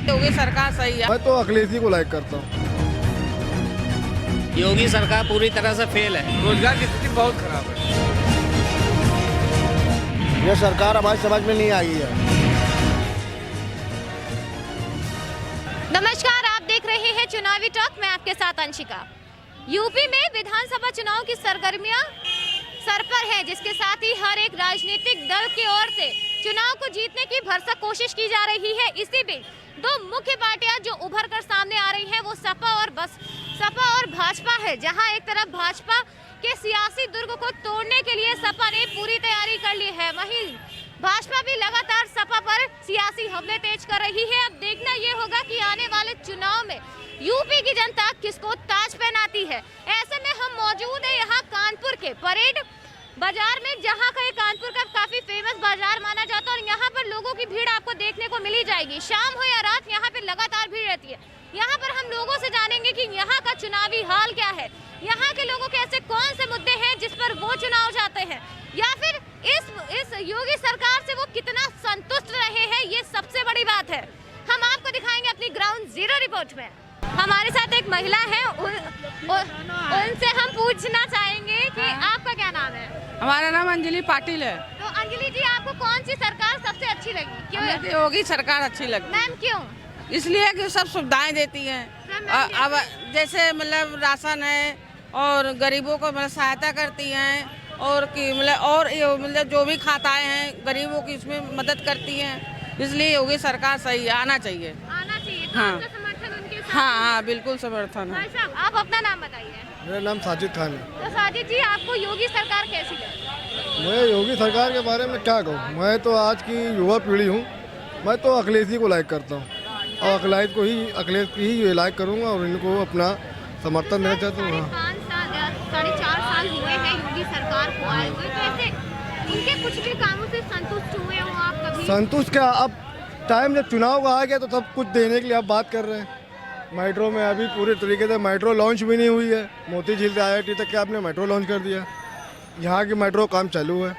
योगी सरकार सही है। मैं तो अखिलेश जी को लाइक करता हूँ। योगी सरकार पूरी तरह से फेल है। रोजगार की स्थिति बहुत खराब है। ये सरकार हमारी समझ में नहीं आई है। नमस्कार, आप देख रहे हैं चुनावी टॉक। मैं आपके साथ अंशिका। यूपी में विधानसभा चुनाव की सरगर्मियां सर पर है, जिसके साथ ही हर एक राजनीतिक दल की ओर से चुनाव को जीतने की भरसक कोशिश की जा रही है। इसी बीच दो मुख्य पार्टियां जो उभर कर सामने आ रही हैं वो सपा और भाजपा है। जहां एक तरफ भाजपा के सियासी दुर्ग को तोड़ने के लिए सपा ने पूरी तैयारी कर ली है, वहीं भाजपा भी लगातार सपा पर सियासी हमले तेज कर रही है। अब देखना ये होगा कि आने वाले चुनाव में यूपी की जनता किसको ताज पहनाती है। ऐसे में हम मौजूद है यहाँ कानपुर के परेड बाजार में, जहाँ का ये कानपुर का काफी फेमस बाजार माना जाता है और यहाँ पर लोगों की भीड़ आपको देखने को मिली जाएगी। शाम हो या रात यहाँ पे लगातार भीड़ रहती है। यहाँ पर हम लोगों से जानेंगे कि यहाँ का चुनावी हाल क्या है, यहाँ के लोगों के ऐसे कौन से मुद्दे हैं जिस पर वो चुनाव चाहते हैं, या फिर इस योगी सरकार से वो कितना संतुष्ट रहे हैं। ये सबसे बड़ी बात है। हम आपको दिखाएंगे अपनी ग्राउंड जीरो रिपोर्ट में। हमारे साथ एक महिला है, उनसे हम पूछना चाहेंगे कि आपका क्या नाम है? हमारा नाम अंजलि पाटिल है। तो अंजलि जी, आपको कौन सी सरकार सबसे अच्छी लगी? क्यों? हमें तो योगी सरकार अच्छी लगती मैम क्यों? इसलिए कि सब सुविधाएं देती हैं। अब जैसे मतलब राशन है और गरीबों को मतलब सहायता करती हैं, और कि मतलब जो भी खाताएं हैं गरीबों की उसमें मदद करती हैं। इसलिए योगी सरकार सही है, आना चाहिए। आना चाहिए। तो हाँ। आपका समर्थन उनके साथ? हाँ, बिल्कुल समर्थन है। भाई साहब, आप अपना नाम बताइए। मेरा नाम साजिद खान है। तो साजिद जी, आपको योगी सरकार कैसी लगी? मैं योगी सरकार के बारे में क्या कहूँ, मैं तो आज की युवा पीढ़ी हूँ। मैं तो अखिलेश जी को लाइक करता हूँ और अखिलेश की ही लाइक करूँगा और इनको अपना समर्थन देना चाहता हूँ। 4.5 साल हुए हैं योगी सरकार को आए हुए, तो ऐसे उनके कुछ भी कामों से संतुष्ट हुए हो आप कभी? संतुष्ट क्या, अब टाइम जब चुनाव का आ गया तो सब कुछ देने के लिए आप बात कर रहे हैं। मेट्रो में अभी पूरे तरीके से मेट्रो लॉन्च भी नहीं हुई है। मोती झील से IIT तक के आपने मेट्रो लॉन्च कर दिया। यहाँ की मेट्रो काम चालू है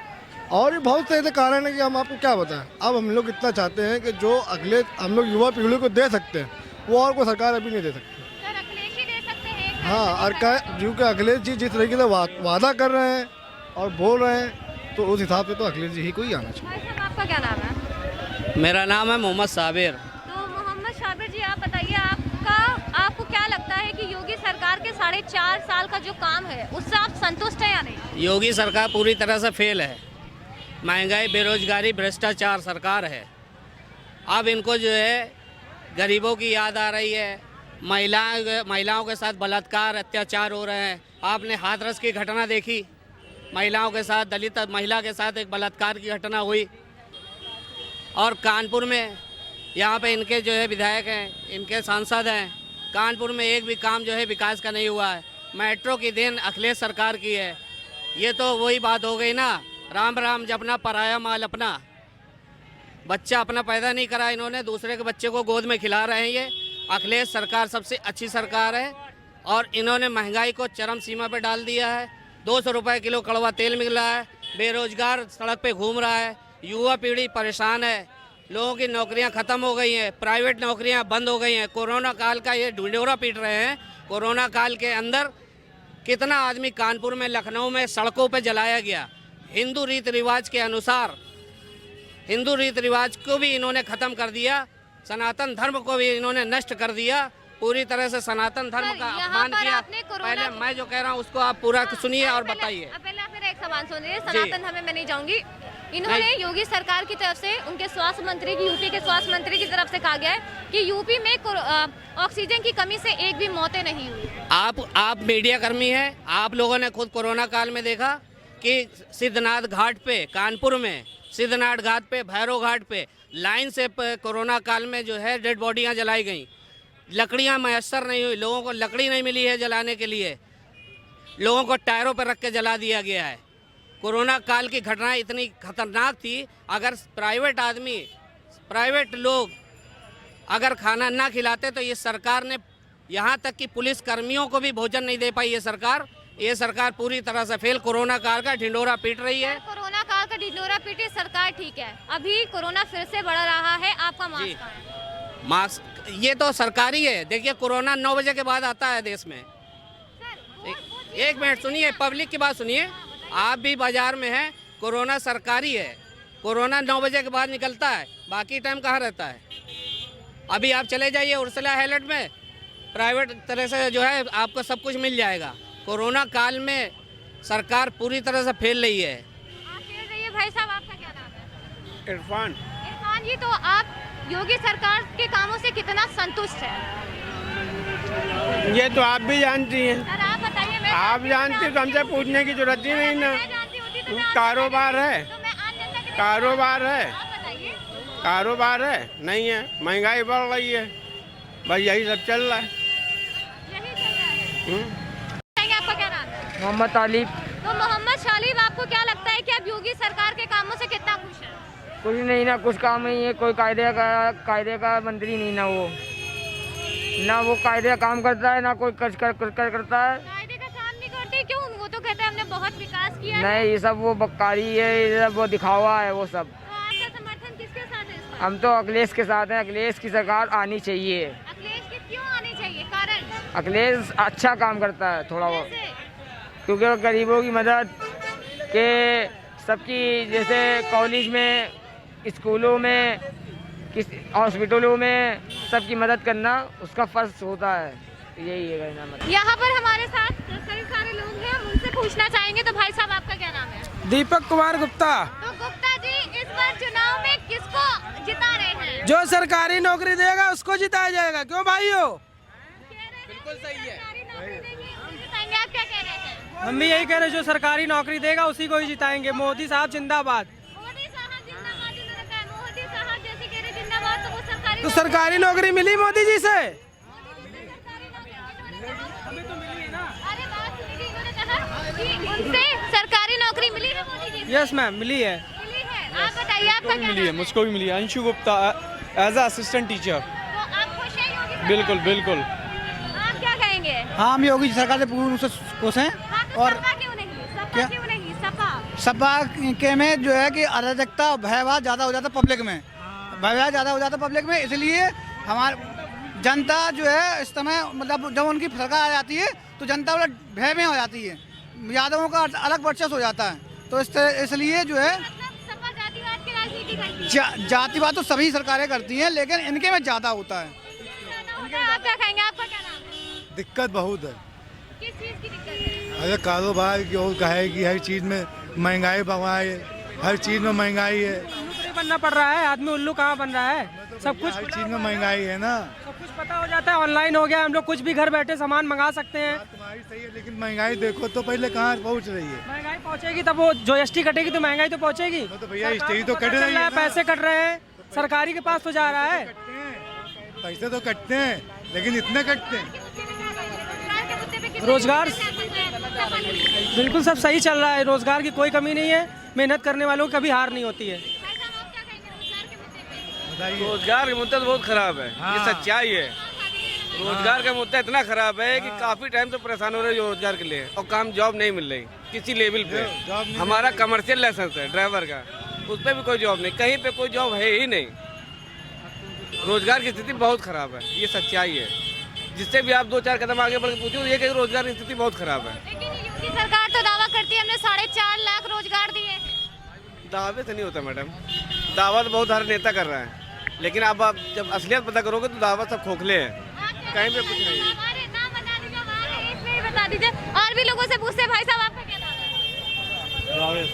और भी बहुत से ऐसे कारण है कि हम आपको क्या बताएं। अब हम लोग इतना चाहते हैं कि जो अगले हम लोग युवा पीढ़ी को दे सकते हैं वो और कोई सरकार अभी नहीं दे सकती। सर, अखिलेश ही दे सकते हैं। हाँ, और क्योंकि अखिलेश जी जिस तरीके से वादा कर रहे हैं और बोल रहे हैं तो उस हिसाब से तो अखिलेश जी ही को ही आना चाहिए। भाई साहब, आपका क्या नाम है? मेरा नाम है मोहम्मद साबिर। तो मोहम्मद साबिर जी, आप बताइए, आपको क्या लगता है कि योगी सरकार के 4.5 साल का जो काम है उससे आप संतुष्ट हैं या नहीं? योगी सरकार पूरी तरह से फेल है। महंगाई, बेरोजगारी, भ्रष्टाचार सरकार है। अब इनको जो है गरीबों की याद आ रही है। महिलाओं के साथ बलात्कार, अत्याचार हो रहे हैं। आपने हाथरस की घटना देखी, महिलाओं के साथ, दलित महिला के साथ एक बलात्कार की घटना हुई। और कानपुर में यहाँ पे इनके जो है विधायक हैं, इनके सांसद हैं, कानपुर में एक भी काम जो है विकास का नहीं हुआ है। मेट्रो की देन अखिलेश सरकार की है। ये तो वही बात हो गई ना, राम राम जपना पराया माल अपना। बच्चा अपना पैदा नहीं करा इन्होंने, दूसरे के बच्चे को गोद में खिला रहे हैं। ये अखिलेश सरकार सबसे अच्छी सरकार है और इन्होंने महंगाई को चरम सीमा पर डाल दिया है। 200 रुपये किलो कड़वा तेल मिल रहा है, बेरोजगार सड़क पे घूम रहा है, युवा पीढ़ी परेशान है, लोगों की नौकरियां ख़त्म हो गई हैं, प्राइवेट नौकरियां बंद हो गई हैं। कोरोना काल का ये ढिंढोरा पीट रहे हैं। कोरोना काल के अंदर कितना आदमी कानपुर में, लखनऊ में सड़कों पे जलाया गया। हिंदू रीति रिवाज के अनुसार हिंदू रीति रिवाज को भी इन्होंने ख़त्म कर दिया, सनातन धर्म को भी इन्होंने नष्ट कर दिया। पूरी तरह से सनातन धर्म का अपमान किया। पहले मैं जो कह रहा हूँ उसको आप पूरा सुनिए और बताइए। पहले आप मेरा एक सवाल सुनिए। सनातन धर्म में मैं नहीं जाऊंगी। इन्होंने योगी सरकार की तरफ से, उनके स्वास्थ्य मंत्री की, यूपी के स्वास्थ्य मंत्री की तरफ से कहा गया है कि यूपी में ऑक्सीजन की कमी से एक भी मौतें नहीं हुई। आप मीडिया कर्मी हैं, आप लोगों ने खुद कोरोना काल में देखा कि सिद्धनाथ घाट पे, कानपुर में सिद्धनाथ घाट पे, भैरव घाट पे लाइन से कोरोना काल में जो है डेड बॉडियां जलाई गई। लकड़ियां मैसर नहीं हुई, लोगों को लकड़ी नहीं मिली है जलाने के लिए, लोगों को टायरों पर रख के जला दिया गया है। कोरोना काल की घटनाएं इतनी खतरनाक थी, अगर प्राइवेट लोग अगर खाना ना खिलाते तो ये सरकार ने, यहाँ तक कि पुलिस कर्मियों को भी भोजन नहीं दे पाई ये सरकार पूरी तरह से फेल। कोरोना काल का ढिंढोरा पीट रही है। कोरोना काल का ढिंढोरा पीटे सरकार, ठीक है, अभी कोरोना फिर से बढ़ रहा है। आपका मास्क कहाँ है? मास्क ये तो सरकारी है। देखिए कोरोना 9 बजे के बाद आता है देश में। एक मिनट सुनिए, पब्लिक की बात सुनिए। आप भी बाजार में हैं, कोरोना सरकारी है। कोरोना 9 बजे के बाद निकलता है, बाकी टाइम कहाँ रहता है। अभी आप चले जाइए उर्सुला हाईलैंड में, प्राइवेट तरह से जो है आपको सब कुछ मिल जाएगा। कोरोना काल में सरकार पूरी तरह से फेल रही है। आप फेल रही है। भाई साहब आपका क्या नाम है? इरफान। इरफान जी, तो आप योगी सरकार के कामों से कितना संतुष्ट है? ये तो आप भी जानती हैं। सर आप बताइए। मैं आप जानती तो हमसे पूछने की जरूरत ही नहीं ना। मैं जानती होती तो मैं कारोबार है, तो मैं आम जनता के लिए कारोबार है, आप बताइए। कारोबार है नहीं है, महंगाई बढ़ रही है, भाई यही सब चल रहा है। यही चल रहा है। बताइए, आपका क्या नाम है? मोहम्मद तालिब। तो मोहम्मद शालिब, आपको क्या लगता है कि आप योगी सरकार के कामों से कितना खुश हैं? कुछ नहीं ना, कुछ काम नहीं है। कोई कायदे का मंत्री नहीं ना वो कायदे का काम करता है, ना कोई कुछ करता है। कायदे का काम नहीं करते क्यों? वो तो कहते हैं हमने बहुत विकास किया है। नहीं, ये सब वो बक्कारी है, ये सब वो दिखावा है वो सब। तो आपका समर्थन किसके साथ है इस बार? हम तो अखिलेश के साथ हैं। अखिलेश की सरकार आनी चाहिए। अखिलेश की क्यों आनी चाहिए? कारण? अखिलेश अच्छा काम करता है थोड़ा बहुत, कैसे? क्योंकि वो गरीबों की मदद के सबकी, जैसे कॉलेज में, स्कूलों में, किस हॉस्पिटलों में सबकी मदद करना उसका फर्ज होता है। यही है कहना मतलब। यहाँ पर हमारे साथ कई सारे लोग हैं, हम उनसे पूछना चाहेंगे। तो भाई साहब आपका क्या नाम है? दीपक कुमार गुप्ता। तो गुप्ता जी, इस बार चुनाव में किसको जिता रहे हैं? जो सरकारी नौकरी देगा उसको जिताया जाएगा। क्यों भाइयों? बिल्कुल सही है। आप क्या कह रहे हैं? हम भी यही कह रहे हैं, जो सरकारी नौकरी देगा उसी को ही जिताएंगे। मोदी साहब जिंदाबाद। मोदी साहब जिंदाबाद। जिन्होंने कहा मोदी साहब जैसे कह रहे जिंदाबाद, तो वो सरकारी तो सरकारी नौकरी मिली मोदी जी से? अरे बात सुनिए, इन्होंने कहा कि उनसे सरकारी नौकरी मिली है मोदी जी से। यस मैम, मिली है। मिली है। आप बताइए, आपका क्या मिली है, नाम मुझको भी मिली है। Anshu Gupta, as a assistant teacher. तो आप खुश हैं योगी सरकार बिल्कुल से? बिल्कुल। आप क्या कहेंगे? हाँ, हम योगी सरकार से पूर्ण रूप से खुश हैं। हाँ, तो और सपा क्यों नहीं? सपा क्या? क्यों नहीं? सपा सपा के में जो है कि अराजकता, भयभाव ज़्यादा हो जाता पब्लिक में, भयभाव ज़्यादा हो जाता पब्लिक में, इसलिए हमारे जनता जो है इस समय, मतलब जब उनकी सरकार आ जाती है तो जनता वाला भय में हो जाती है। यादवों का अलग वर्चस्व हो जाता है। तो इसलिए जो है मतलब सपा जातिवाद की राजनीति करती है। जातिवाद तो सभी सरकारें करती हैं, लेकिन इनके में ज़्यादा होता है। आप क्या कहेंगे? आपका क्या नाम है? दिक्कत बहुत है। किस चीज़ की दिक्कत है? अगर कारोबार की और कहेगी, हर चीज़ में महंगाई बढ़ाई है, हर चीज़ में महंगाई है। नहीं बनना पड़ रहा है, आदमी उल्लू कहाँ बन रहा है? सब कुछ हर चीज़ में महंगाई है ना। सब कुछ पता हो जाता है, ऑनलाइन हो गया। हम लोग कुछ भी घर बैठे सामान मंगा सकते हैं। तुम्हारी सही है, लेकिन महंगाई देखो तो पहले कहाँ पहुँच रही है। महंगाई पहुंचेगी तब वो जो एसटी कटेगी तो महंगाई तो पहुंचेगी। तो भैया सरकार स्टेज को तो पता कट चल रही रहा है है, ना। पैसे कट रहे हैं, सरकारी के पास तो जा रहा है। पैसे तो कटते हैं, लेकिन इतने कटते हैं। रोजगार बिल्कुल सब सही चल रहा है। रोजगार की कोई कमी नहीं है। मेहनत करने वालों की कभी हार नहीं होती है। रोजगार का मुद्दा तो बहुत खराब है। ये सच्चाई है। रोजगार का मुद्दा इतना खराब है कि काफी टाइम से परेशान हो रहे हैं रोजगार के लिए, और काम जॉब नहीं मिल रही किसी लेवल पे। हमारा कमर्शियल लाइसेंस है ड्राइवर का, उस पर भी कोई जॉब नहीं, कहीं पे कोई जॉब है ही नहीं। रोजगार की स्थिति बहुत खराब है, ये सच्चाई है। जिससे भी आप 2-4 कदम आगे बढ़ के पूछो, ये कि रोजगार की स्थिति बहुत खराब है। लेकिन योगी सरकार तो दावा करती है हमने 4.5 लाख रोजगार दिए हैं। दावे से नहीं होता मैडम, दावा तो बहुत हर नेता कर रहा है, लेकिन अब आप जब असलियत पता करोगे तो दावा सब खोखले हैं, कहीं पे कुछ नहीं है। हमारे नाम बता दीजिए, हमारे इसमें ही बता दीजिए। और भी लोगों से पूछते हैं। भाई साहब आपका क्या नाम है? जावेद।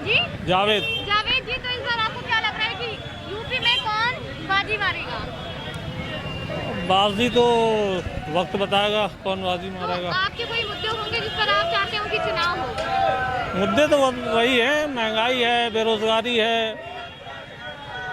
जी जावेद। जावेद जी, तो इस बार आपको क्या लग रहा है कि यूपी में कौन बाजी मारेगा? बाजी तो वक्त बताएगा कौन बाजी तो मारेगा। आपके कोई मुद्दे होंगे जिस पर आप चाहते हो कि चुनाव हो? मुद्दे तो वही है, महंगाई है, बेरोजगारी है,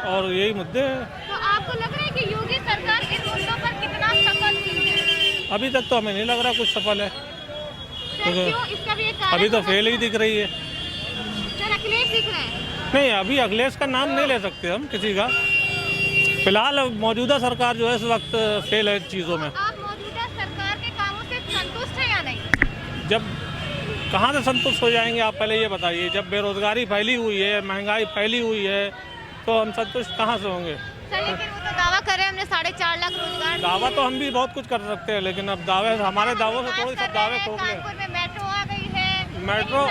और यही मुद्दे हैं। तो आपको लग रहा है कि योगी सरकार इन मुद्दों पर कितना सफल हुई है? अभी तक तो हमें नहीं लग रहा कुछ सफल है। सर, क्यों? इसका भी एक कारण अभी तो फेल ही दिख रही है। सर, अखिलेश दिख रहे हैं। नहीं, अभी अखिलेश का नाम नहीं ले सकते हम किसी का। फिलहाल मौजूदा सरकार जो है इस वक्त फेल है चीज़ों में। आप मौजूदा सरकार के कामों से संतुष्ट हैं या नहीं? जब कहाँ से संतुष्ट हो जाएंगे आप पहले ये बताइए। जब बेरोजगारी फैली हुई है, महंगाई फैली हुई है, तो हम संतुष्ट कहाँ से होंगे। सर, लेकिन वो तो दावा कर रहे हैं हमने 4.5 लाख रोजगार दिए। दावा तो हम भी बहुत कुछ कर सकते हैं, लेकिन अब दावे हमारे दावों से थोड़ी सब दावे ठोक ले। कानपुर में मेट्रो आ गई है, मेट्रो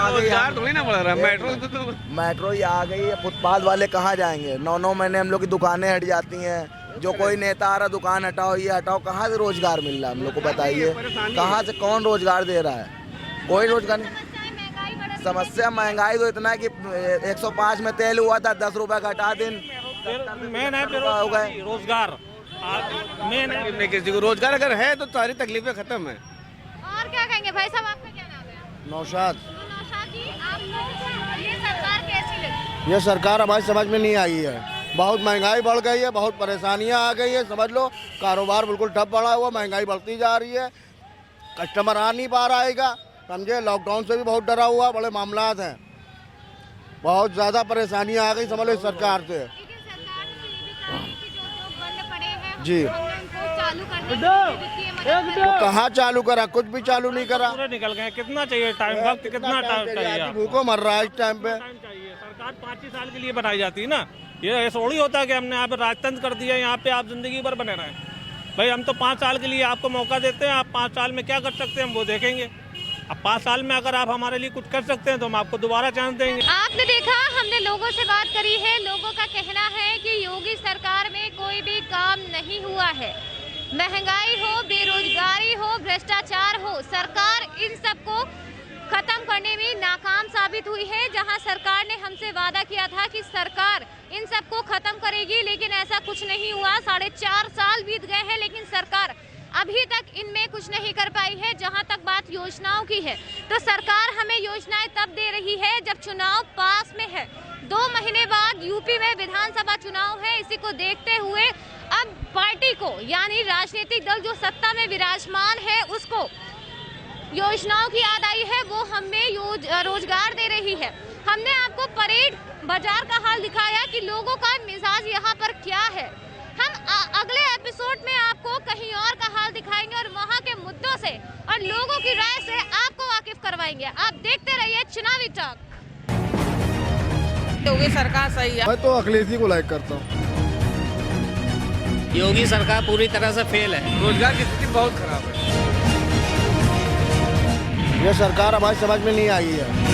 रोजगार थोड़ी ना बढ़ रहा है, मेट्रो ही आ गई है। फुटपाथ वाले कहाँ जाएंगे? 9 महीने हम लोग की दुकानें हट जाती हैं। जो कोई नेता आ रहा दुकान हटाओ ये हटाओ, कहाँ से रोजगार मिल रहा है हम लोग को बताइए? कहाँ से कौन रोजगार दे रहा है? कोई रोजगार नहीं। समस्या महंगाई तो इतना है कि 105 में तेल हुआ था, 10 रुपए घटा दिन मेन है हो गए। रोजगार मेन है। किसी को रोजगार अगर है तो सारी तकलीफें खत्म है। और क्या कहेंगे भाई साहब, आपका क्या नाम है? नौशाद। तो नौशाद जी, आपको ये सरकार कैसी लगी? ये सरकार हमारी समझ में नहीं आई है। बहुत महंगाई बढ़ गई है, बहुत परेशानियां आ गई है। समझ लो कारोबार बिल्कुल ठप पड़ा हुआ, महंगाई बढ़ती जा रही है, कस्टमर आ नहीं पा रहा है। समझे, लॉकडाउन से भी बहुत डरा हुआ, बड़े मामलात हैं, बहुत ज़्यादा परेशानियां आ गई समझ लो इस सरकार से। लेकिन सरकार ने तो ये भी कहा है कि जो लोग बंद पड़े हैं जी। हमने उनको चालू करने के लिए वित्तीय मदद करी। वो कहाँ चालू करा? कुछ भी चालू नहीं करा। पूरे निकल गए। कितना चाहिए टाइम, वक्त कितना टाइम चाहिए? भूखों मर रहा है इस टाइम पे। टाइम चाहिए। सरकार 5 ही साल के लिए बनाई जाती है ना, ये ऐसा थोड़ी होता है कि हमने यहाँ पे राजतंत्र कर दिया, यहाँ पे आप जिंदगी भर बने रहें। भाई हम तो 5 साल के लिए आपको मौका देते हैं, आप 5 साल में क्या कर सकते हैं हम वो देखेंगे। अब 5 साल में अगर आप हमारे लिए कुछ कर सकते हैं तो हम आपको दोबारा चांस देंगे। आपने देखा, हमने लोगों से बात करी है। लोगों का कहना है कि योगी सरकार में कोई भी काम नहीं हुआ है। महंगाई हो, बेरोजगारी हो, भ्रष्टाचार हो, सरकार इन सबको खत्म करने में नाकाम साबित हुई है। जहां सरकार ने हमसे वादा किया था कि सरकार इन सबको खत्म करेगी, लेकिन ऐसा कुछ नहीं हुआ। 4.5 साल बीत गए हैं, लेकिन सरकार अभी तक इनमें कुछ नहीं कर पाई है। जहां तक बात योजनाओं की है, तो सरकार हमें योजनाएं तब दे रही है जब चुनाव पास में है। 2 महीने बाद यूपी में विधानसभा चुनाव है। इसी को देखते हुए अब पार्टी को, यानी राजनीतिक दल जो सत्ता में विराजमान है, उसको योजनाओं की याद आई है। वो हमें रोजगार दे रही है। हमने आपको परेड बाजार का हाल दिखाया कि लोगों का मिजाज यहाँ पर क्या है। हम अगले एपिसोड में आपको कहीं और का हाल दिखाएंगे और वहाँ के मुद्दों से और लोगों की राय से आपको वाकिफ करवाएंगे। आप देखते रहिए चुनावी टॉक। योगी सरकार सही है। मैं तो अखिलेश जी को लाइक करता हूँ। योगी सरकार पूरी तरह से फेल है। रोजगार की स्थिति बहुत खराब है। ये सरकार हमारी समझ में नहीं आई है।